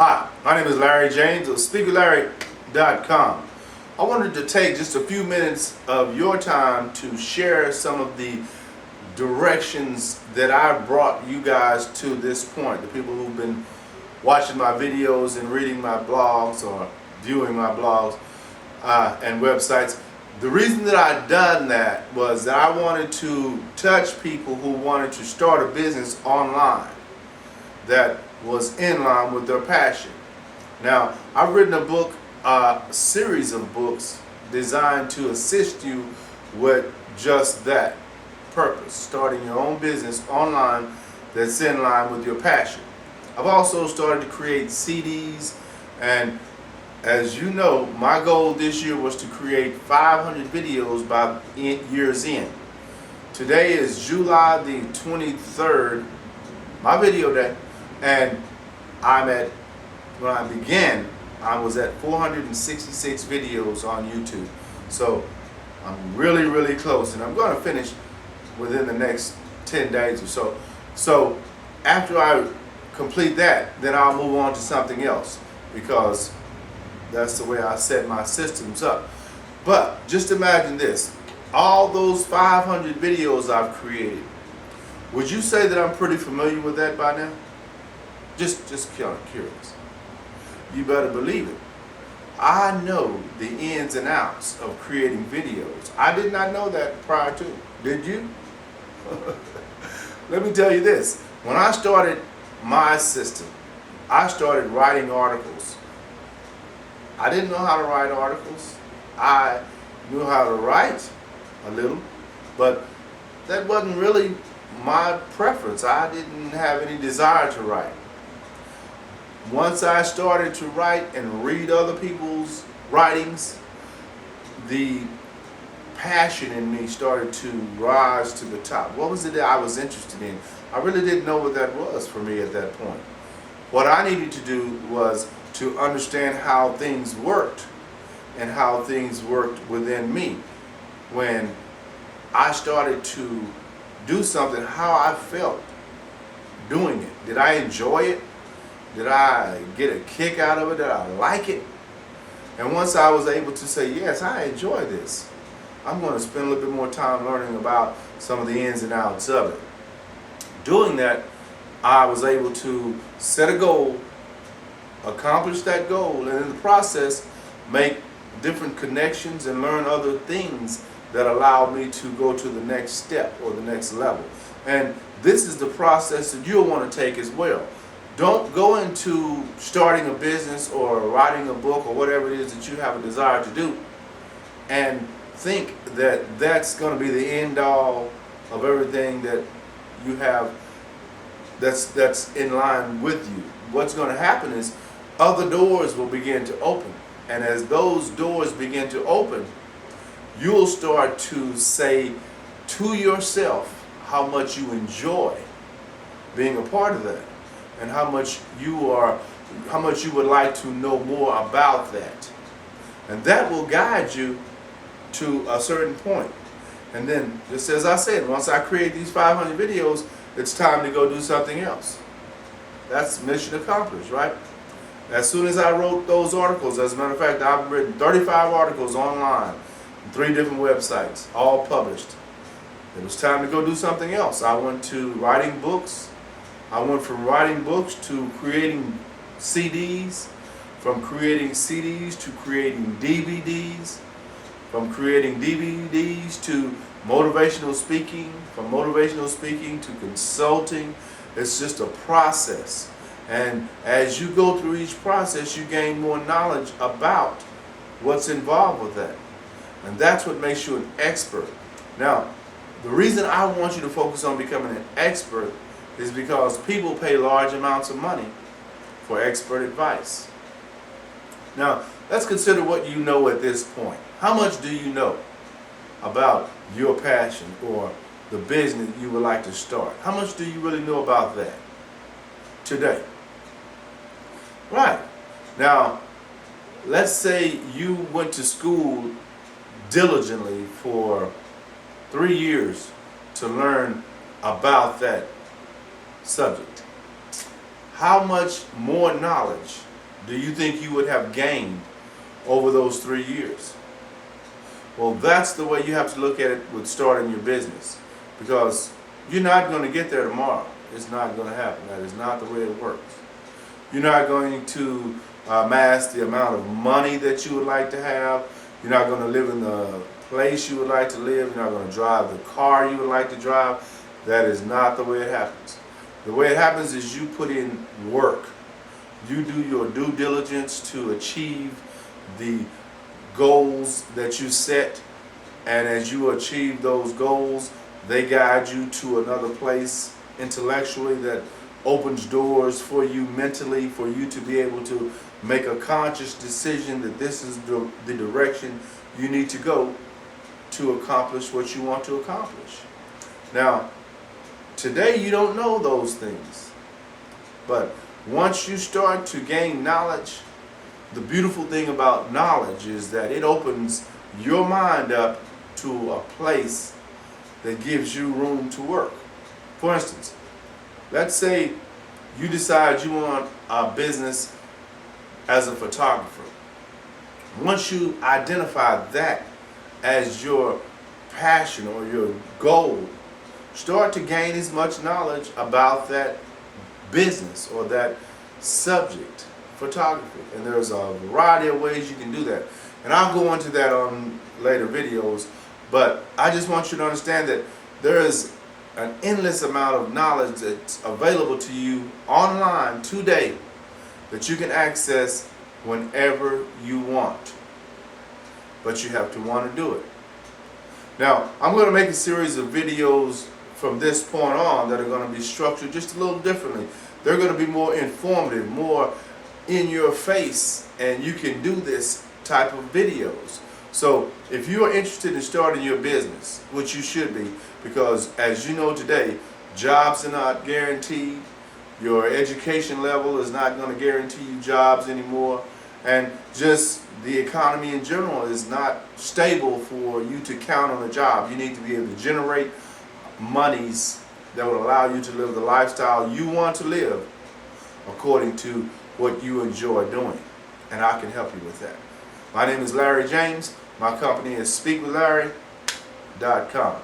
Hi, my name is Larry James of SpeakerLarry.com. I wanted to take just a few minutes of your time to share some of the directions that I've brought you guys to this point. The people who've been watching my videos and reading my blogs or viewing my blogs and websites. The reason that I've done that was that I wanted to touch people who wanted to start a business online that was in line with their passion. Now, I've written a series of books designed to assist you with just that purpose, starting your own business online that's in line with your passion. I've also started to create CDs, and as you know, my goal this year was to create 500 videos by year's end. Today is July the 23rd, my video day, and when I began, I was at 466 videos on YouTube. So I'm really, really close, and I'm going to finish within the next 10 days or so. So after I complete that, then I'll move on to something else, because that's the way I set my systems up. But just imagine this, all those 500 videos I've created, would you say that I'm pretty familiar with that by now? Just kind of curious. You better believe it. I know the ins and outs of creating videos. I did not know that prior to. Did you? Let me tell you this. When I started my system, I started writing articles. I didn't know how to write articles. I knew how to write a little, but that wasn't really my preference. I didn't have any desire to write. Once I started to write and read other people's writings, the passion in me started to rise to the top. What was it that I was interested in? I really didn't know what that was for me at that point. What I needed to do was to understand how things worked and how things worked within me. When I started to do something, how I felt doing it. Did I enjoy it? Did I get a kick out of it? Did I like it? And once I was able to say, yes, I enjoy this, I'm going to spend a little bit more time learning about some of the ins and outs of it. Doing that, I was able to set a goal, accomplish that goal, and in the process, make different connections and learn other things that allowed me to go to the next step or the next level. And this is the process that you'll want to take as well. Don't go into starting a business or writing a book or whatever it is that you have a desire to do and think that that's going to be the end all of everything that you have that's in line with you. What's going to happen is other doors will begin to open. And as those doors begin to open, you'll start to say to yourself how much you enjoy being a part of that, and how much you would like to know more about that. And that will guide you to a certain point. And then, just as I said, once I create these 500 videos, it's time to go do something else. That's mission accomplished, right? As soon as I wrote those articles, as a matter of fact, I've written 35 articles online, 3 different websites, all published. It was time to go do something else. I went to writing books. I went from writing books to creating CDs, from creating CDs to creating DVDs, from creating DVDs to motivational speaking, from motivational speaking to consulting. It's just a process. And as you go through each process, you gain more knowledge about what's involved with that. And that's what makes you an expert. Now, the reason I want you to focus on becoming an expert is because people pay large amounts of money for expert advice. Now, let's consider what you know at this point. How much do you know about your passion or the business you would like to start? How much do you really know about that today? Right. Now, let's say you went to school diligently for 3 years to learn about that subject. How much more knowledge do you think you would have gained over those 3 years? Well, that's the way you have to look at it with starting your business, because you're not going to get there tomorrow. It's not going to happen. That is not the way it works. You're not going to amass the amount of money that you would like to have. You're not going to live in the place you would like to live. You're not going to drive the car you would like to drive. That is not the way it happens. The way it happens is you put in work. You do your due diligence to achieve the goals that you set, and as you achieve those goals, they guide you to another place intellectually that opens doors for you mentally, for you to be able to make a conscious decision that this is the direction you need to go to accomplish what you want to accomplish. Now, today you don't know those things, but once you start to gain knowledge, the beautiful thing about knowledge is that it opens your mind up to a place that gives you room to work. For instance, let's say you decide you want a business as a photographer. Once you identify that as your passion or your goal, start to gain as much knowledge about that business or that subject, photography. And there's a variety of ways you can do that. And I'll go into that on later videos, but I just want you to understand that there is an endless amount of knowledge that's available to you online today that you can access whenever you want. But you have to want to do it. Now, I'm going to make a series of videos from this point on that are going to be structured just a little differently. They're going to be more informative, more in your face, and you can do this type of videos. So if you are interested in starting your business, which you should be, because as you know today, jobs are not guaranteed. Your education level is not going to guarantee you jobs anymore. And just the economy in general is not stable for you to count on a job. You need to be able to generate monies that will allow you to live the lifestyle you want to live according to what you enjoy doing. And I can help you with that. My name is Larry James. My company is SpeakWithLarry.com.